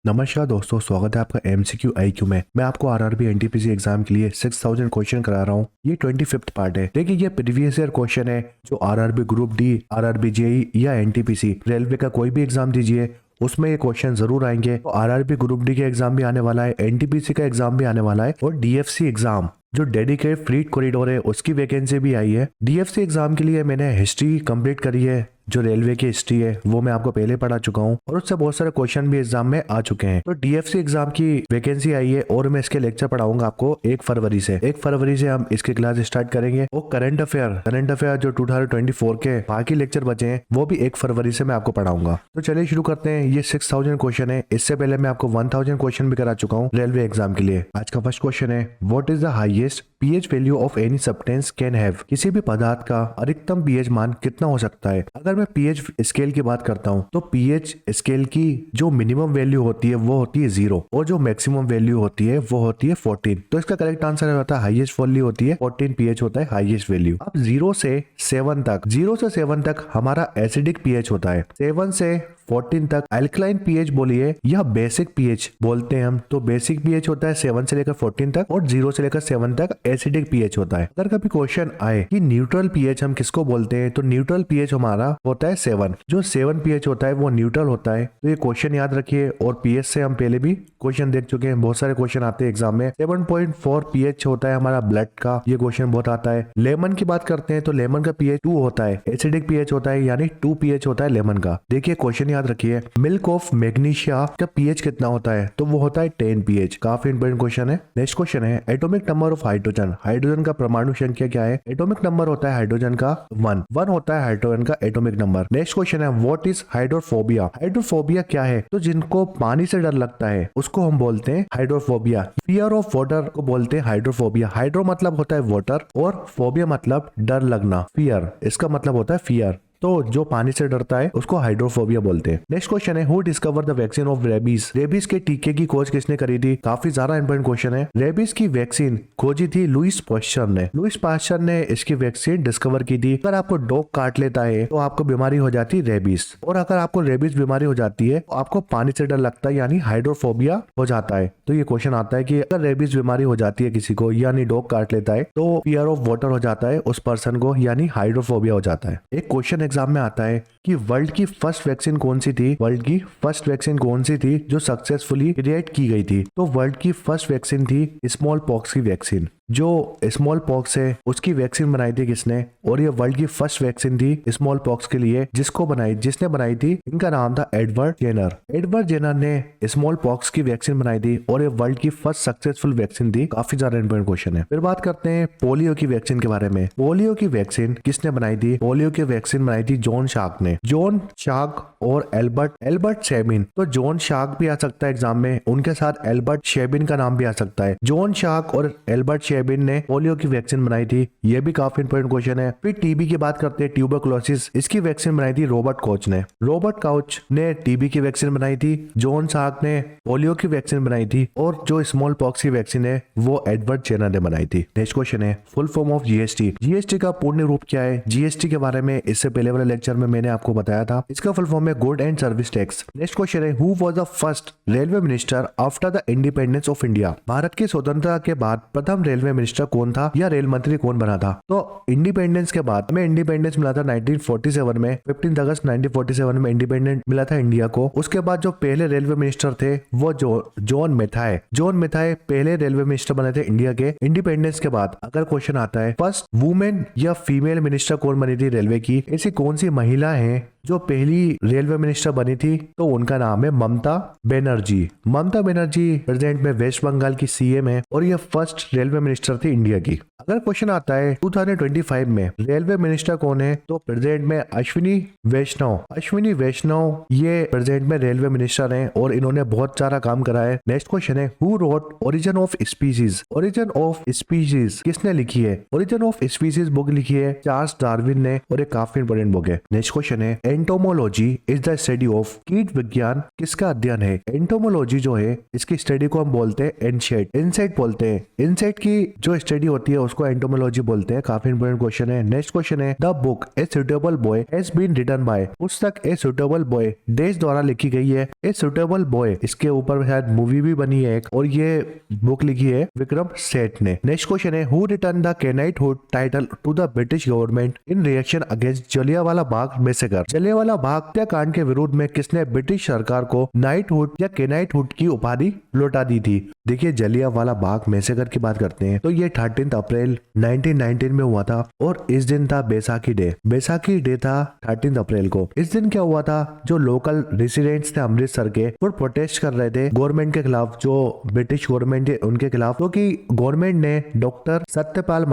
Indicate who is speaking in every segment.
Speaker 1: नमस्कार दोस्तों, स्वागत है आपका एमसीक्यू आईक्यू में। मैं आपको आरआरबी एनटीपीसी एग्जाम के लिए 6000 क्वेश्चन करा रहा हूँ। ये 25th पार्ट है। देखिए, ये प्रीवियस ईयर क्वेश्चन है जो RRB group D, RRB JE या एनटीपीसी रेलवे का कोई भी एग्जाम दीजिए उसमें ये क्वेश्चन जरूर आएंगे। तो आरआरबी ग्रुप डी का एग्जाम भी आने वाला है, एनटीपीसी का एग्जाम भी आने वाला है और डीएफसी एग्जाम जो डेडिकेटेड फ्लीट कॉरिडोर है उसकी वैकेंसी भी आई है। डीएफसी एग्जाम के लिए मैंने हिस्ट्री कंप्लीट करी है, जो रेलवे की हिस्ट्री है वो मैं आपको पहले पढ़ा चुका हूँ और उससे बहुत सारे क्वेश्चन भी एग्जाम में आ चुके हैं। तो डीएफसी एग्जाम की वैकेंसी आई है और मैं इसके लेक्चर पढ़ाऊंगा आपको 1 फरवरी से। 1 फरवरी से हम इसकी क्लास स्टार्ट करेंगे और करंट अफेयर जो 2024 के बाकी लेक्चर बचे हैं वो भी 1 फरवरी से मैं आपको पढ़ाऊंगा। तो चलिए शुरू करते हैं। ये 6000 क्वेश्चन है। इससे पहले मैं आपको 1000 क्वेश्चन भी करा चुका हूँ रेलवे एग्जाम के लिए। आज का फर्स्ट क्वेश्चन है, what is the highest pH value of any substance can have. किसी भी पदार्थ का अधिकतम पीएच मान कितना हो सकता है। अगर मैं पीएच स्केल की बात करता हूं तो पीएच स्केल की जो मिनिमम वैल्यू होती है वो होती है 0 और जो मैक्सिमम वैल्यू होती है वो होती है 14। तो इसका करेक्ट आंसर होता है हाईएस्ट वैल्यू होती है 14 पीएच होता है हाईएस्ट वैल्यू। अब 0 से 7 तक हमारा एसिडिक पीएच होता है। 7 से 14 तक अल्कलाइन पीएच बोलिए या बेसिक पीएच बोलते हैं हम। तो बेसिक पीएच होता है 7 से लेकर 14 तक और 0 से लेकर 7 तक एसिडिक पीएच होता है। अगर कभी क्वेश्चन आए कि न्यूट्रल पीएच हम किसको बोलते हैं तो न्यूट्रल पीएच हमारा होता है 7। जो 7 पीएच होता है वो न्यूट्रल होता है। तो ये क्वेश्चन याद रखिए और पीएच से हम पहले भी क्वेश्चन देख चुके हैं, बहुत सारे क्वेश्चन आते हैं एग्जाम में। 7.4 पीएच होता है हमारा ब्लड का, ये क्वेश्चन बहुत आता है। लेमन की बात करते हैं तो लेमन का पीएच 2 होता है, एसिडिक पीएच होता है यानी 2 पीएच होता है लेमन का। देखिए क्वेश्चन याद रखिए, मिल्क ऑफ मैग्नीशिया का पीएच कितना होता है तो वो होता है 10 पीएच। काफी इंपॉर्टेंट क्वेश्चन है। नेक्स्ट क्वेश्चन है, atomic number of hydrogen. Hydrogen का परमाणु संख्या क्या है। एटॉमिक नंबर होता है हाइड्रोजन का 1 होता है हाइड्रोजन का एटॉमिक नंबर। नेक्स्ट क्वेश्चन है, व्हाट इज हाइड्रोफोबिया। हाइड्रोफोबिया क्या है तो जिनको पानी से डर लगता है उसको हम बोलते हैं हाइड्रोफोबिया। फियर ऑफ वाटर को बोलते हैं हाइड्रोफोबिया। हाइड्रो मतलब होता है वाटर और फोबिया मतलब डर लगना, फियर, इसका मतलब होता है फियर। तो जो पानी से डरता है उसको हाइड्रोफोबिया बोलते हैं। नेक्स्ट क्वेश्चन है, who discover the vaccine of rabies. Rabies के टीके की खोज किसने करी थी। काफी ज्यादा इंपॉर्टेंट क्वेश्चन है। रेबीज की वैक्सीन खोजी थी लुईस पास्चर ने। लुईस पास्चर ने इसकी वैक्सीन डिस्कवर की थी। अगर आपको डॉग काट लेता है तो आपको बीमारी हो जाती है रेबीज, और अगर आपको रेबीज बीमारी हो जाती है तो आपको पानी से डर लगता है यानी हाइड्रोफोबिया हो जाता है। तो ये क्वेश्चन आता है कि अगर रेबीज बीमारी हो जाती है किसी को यानी डॉग काट लेता है तो फियर ऑफ वाटर हो जाता है उस पर्सन को यानी हाइड्रोफोबिया हो जाता है। एक क्वेश्चन एग्जाम में आता है कि वर्ल्ड की फर्स्ट वैक्सीन कौन सी थी। वर्ल्ड की फर्स्ट वैक्सीन कौन सी थी जो सक्सेसफुली क्रिएट की गई थी। तो वर्ल्ड की फर्स्ट वैक्सीन थी स्मॉल पॉक्स की वैक्सीन। जो स्मॉल पॉक्स है उसकी वैक्सीन बनाई थी किसने, और ये वर्ल्ड की फर्स्ट वैक्सीन थी स्मॉल पॉक्स के लिए जिसने बनाई थी, इनका नाम था एडवर्ड जेनर। एडवर्ड जेनर ने स्मॉल पॉक्स की वैक्सीन बनाई थी और ये वर्ल्ड की फर्स्ट सक्सेसफुल वैक्सीन थी। काफी ज्यादा इंपॉर्टेंट क्वेश्चन है। फिर बात करते हैं पोलियो की वैक्सीन के बारे में। पोलियो की वैक्सीन किसने बनाई थी। पोलियो की वैक्सीन बनाई थी जॉन शार्क ने। जॉन शार्क और एल्बर्ट शेबिन। तो जॉन शार्क भी आ सकता है एग्जाम में, उनके साथ एल्बर्ट शेबिन का नाम भी आ सकता है। जॉन शार्क और एल्बर्ट शेबिन ने पोलियो की वैक्सीन बनाई थी, ये भी काफी इंपॉर्टेंट क्वेश्चन है। फिर टीबी की बात करते हैं, ट्यूबरकुलोसिस, इसकी वैक्सीन बनाई थी रॉबर्ट कोच ने। रॉबर्ट कोच ने टीबी की वैक्सीन बनाई थी, जॉन शार्क ने पोलियो की वैक्सीन बनाई थी और जो स्मॉल पॉक्स की वैक्सीन है वो एडवर्ड जेनर ने बनाई थी। नेक्स्ट क्वेश्चन है, full form of GST. GST का पूर्ण रूप क्या है। जीएसटी के बारे में इससे पहले वाले लेक्चर में मैंने आपको बताया था। इसका फुल फॉर्म है good and service tax. Next question है, who was the first railway minister after the independence of India. Bharat की स्वतंत्रता के बाद प्रथम रेलवे मिनिस्टर कौन था या रेल मंत्री कौन बना था। तो इंडिपेंडेंस के बाद में इंडिपेंडेंस मिला था 1947 में, 15 अगस्त 1947 में इंडिपेंडेंस मिला था इंडिया को। उसके बाद जो पहले रेलवे मिनिस्टर थे वो जॉन मेथाय पहले रेलवे मिनिस्टर बने थे इंडिया के। इंडिपेंडेंस के बाद अगर क्वेश्चन आता है फर्स्ट वुमेन या फीमेल मिनिस्टर कौन बनी थी रेलवे की, ऐसी कौन सी महिला है जो पहली रेलवे मिनिस्टर बनी थी, तो उनका नाम है ममता बनर्जी। ममता बनर्जी प्रेजेंट में वेस्ट बंगाल की सीएम है और ये फर्स्ट रेलवे मिनिस्टर थी इंडिया की। अगर क्वेश्चन आता है 2025 में रेलवे मिनिस्टर कौन है, तो प्रेजेंट में अश्विनी वैष्णव ये प्रेजेंट में रेलवे मिनिस्टर हैं और इन्होंने बहुत सारा काम करा है। नेक्स्ट क्वेश्चन है, who wrote origin of species. Origin of species किसने लिखी है। ओरिजिन ऑफ स्पीसीज बुक लिखी है चार्ल्स डार्विन ने और एक काफी इंपोर्टेंट बुक है। नेक्स्ट क्वेश्चन है, entomology is the study of, कीट विज्ञान किसका अध्ययन है। एंटोमोलॉजी जो है इसकी स्टडी को हम बोलते हैं इंसेक्ट बोलते हैं। इंसेक्ट की जो स्टडी होती है उसको एंटोमोलॉजी बोलते हैं। काफी इंपोर्टेंट क्वेश्चन है। नेक्स्ट क्वेश्चन है, the book a suitable boy has been written by, पुस्तक ए सुटेबल बॉय देश द्वारा लिखी गई है। ए सुटेबल बॉय, इसके ऊपर शायद मूवी भी बनी है एक, और ये बुक लिखी है विक्रम सेठ ने। नेक्स्ट क्वेश्चन है, who return the knighthood title to the British government in reaction against Jallianwala Bagh massacre. Jallianwala Bagh हत्याकांड के विरोध में किसने ब्रिटिश सरकार को नाइटहुड या केनाइटहुड की उपाधि लौटा दी थी। देखिए जलियांवाला बाग मैसेकर की बात करते हैं तो ये 13 अप्रैल 1919 में हुआ था और इस दिन था बैसाखी डे। बैसाखी डे था 13 अप्रैल को। इस दिन क्या हुआ था, जो लोकल रेसिडेंट्स थे अमृतसर के वो प्रोटेस्ट कर रहे थे गवर्नमेंट के खिलाफ, जो ब्रिटिश गवर्नमेंट है उनके खिलाफ, क्योंकि गवर्नमेंट ने डॉक्टर सत्यपाल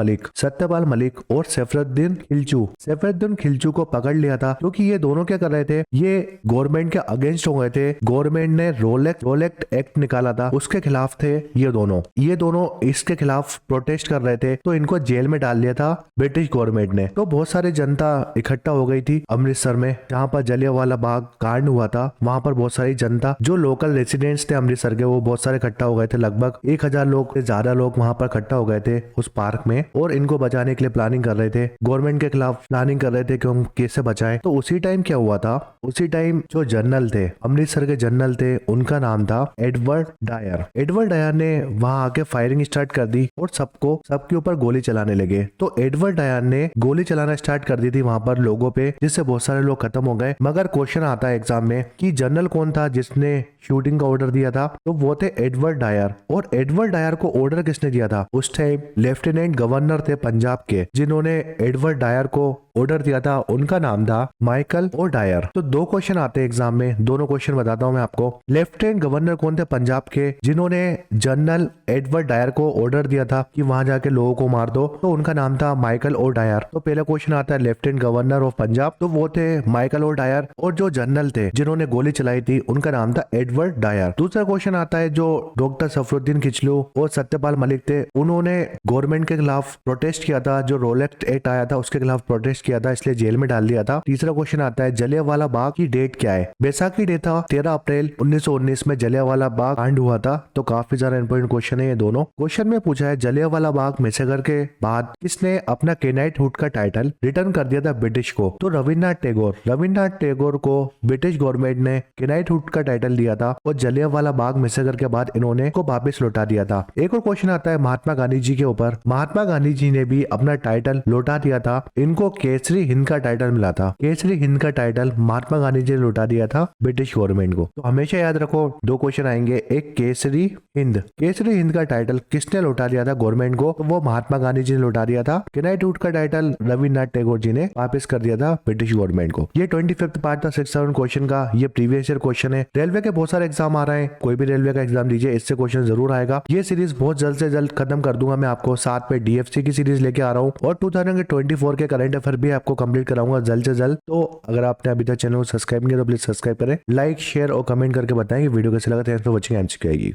Speaker 1: मलिक और सैफुद्दीन खिलचू को पकड़ लिया था, क्योंकि ये दोनों क्या कर रहे थे, ये गवर्नमेंट के अगेंस्ट हो गए थे। गवर्नमेंट ने रोलेक्ट एक्ट निकाला था, उसके खिलाफ थे ये दोनों इसके खिलाफ प्रोटेस्ट कर रहे थे, तो इनको जेल में डाल दिया था ब्रिटिश गवर्नमेंट ने। तो बहुत सारी जनता इकट्ठा हो गई थी अमृतसर में, जहाँ पर जलियांवाला बाग कांड हुआ था। वहां पर बहुत सारी जनता, जो लोकल रेसिडेंट्स थे अमृतसर के, वो बहुत सारे इकट्ठा हो गए थे। लगभग 1000 लोग से ज्यादा लोग वहां पर इकट्ठा हो गए थे उस पार्क में, और इनको बचाने के लिए प्लानिंग कर रहे थे, गवर्नमेंट के खिलाफ प्लानिंग कर रहे थे कि हम कैसे बचाएं। तो उसी टाइम क्या हुआ था, उसी टाइम जो जनरल थे, अमृतसर के जनरल थे, उनका नाम था एडवर्ड डायर ने वहां आके फायरिंग स्टार्ट कर दी और सबके ऊपर गोली चलाने लगे। तो एडवर्ड डायर ने गोली चलाना स्टार्ट कर दी थी वहां पर लोगों पे, जिससे बहुत सारे लोग खत्म हो गए। मगर क्वेश्चन आता है एग्जाम में कि जनरल कौन था जिसने शूटिंग का ऑर्डर दिया था, तो वो थे एडवर्ड डायर। और एडवर्ड डायर को ऑर्डर किसने दिया था, उस टाइम लेफ्टिनेंट गवर्नर थे पंजाब के, जिन्होंने एडवर्ड डायर को ऑर्डर दिया था, उनका नाम था माइकल ओ डायर। तो 2 क्वेश्चन आते हैं एग्जाम में, दोनों क्वेश्चन बताता हूं मैं आपको। लेफ्टिनेंट गवर्नर कौन थे पंजाब के, जिन्होंने जनरल एडवर्ड डायर को ऑर्डर दिया था कि वहां जाके लोगों को मार दो, तो उनका नाम था माइकल ओ डायर। तो पहला क्वेश्चन आता है लेफ्टिनेंट गवर्नर ऑफ पंजाब, तो वो थे माइकल ओ डायर। और जो जनरल थे जिन्होंने गोली चलाई थी, उनका नाम था एडवर्ड डायर। दूसरा क्वेश्चन आता है, जो डॉक्टर सफरुद्दीन खिचलू और सत्यपाल मलिक थे, उन्होंने गवर्नमेंट के खिलाफ प्रोटेस्ट किया था, जो रोलेक्ट एक्ट आया था उसके खिलाफ प्रोटेस्ट किया था, इसलिए जेल में डाल दिया था। तीसरा क्वेश्चन आता है, जलियांवाला बाग की डेट क्या है। बैसाखी डे था 13 अप्रैल 1919 में जलियांवाला बाग कांड हुआ था। तो काफी ज्यादा इंपोर्टेंट क्वेश्चन है ये दोनों। क्वेश्चन में पूछा है, जलियांवाला बाग मैसेकर के बाद किसने अपना केनाइटहुड का टाइटल रिटर्न कर दिया था ब्रिटिश को। तो रविन्द्रनाथ टैगोर को ब्रिटिश गवर्नमेंट ने केनाइटहुड का टाइटल दिया था, और जलियांवाला बाग मैसेकर के बाद इन्होंने को वापस लौटा दिया था। एक और क्वेश्चन आता है महात्मा गांधी जी के ऊपर। महात्मा गांधी जी ने भी अपना टाइटल लौटा दिया था, इनको केसरी हिंद का टाइटल मिला था। केसरी हिंद का टाइटल महात्मा गांधी जी ने लौटा दिया था ब्रिटिश गवर्नमेंट को। तो हमेशा याद रखो 2 क्वेश्चन आएंगे, एक केसरी हिंद का टाइटल किसने लौटा दिया था गवर्नमेंट को, तो वो महात्मा गांधी जी ने लौटा दिया था। केनाइटहुड का टाइटल रविन्द्रनाथ टैगोर जी ने वापस कर दिया था ब्रिटिश गवर्नमेंट को। ये 25th पार्ट था 6-7 क्वेश्चन का, ये प्रीवियस ईयर क्वेश्चन है। रेलवे के बहुत सारे एग्जाम आ रहे हैं, कोई भी रेलवे का एग्जाम दीजिए, इससे क्वेश्चन जरूर आएगा। ये सीरीज बहुत जल्द से जल्द खत्म कर दूंगा मैं आपको, साथ पे डीएफसी की सीरीज लेके आ रहा हूँ, और 2024 के करंट अफेयर भी आपको कंप्लीट कराऊंगा जल्द से जल्द। तो अगर आपने अभी तक चैनल को सब्सक्राइब नहीं किया तो प्लीज सब्सक्राइब करें, लाइक शेयर और कमेंट करके बताएं कि वीडियो कैसे लगा। Thanks for watching MCQ.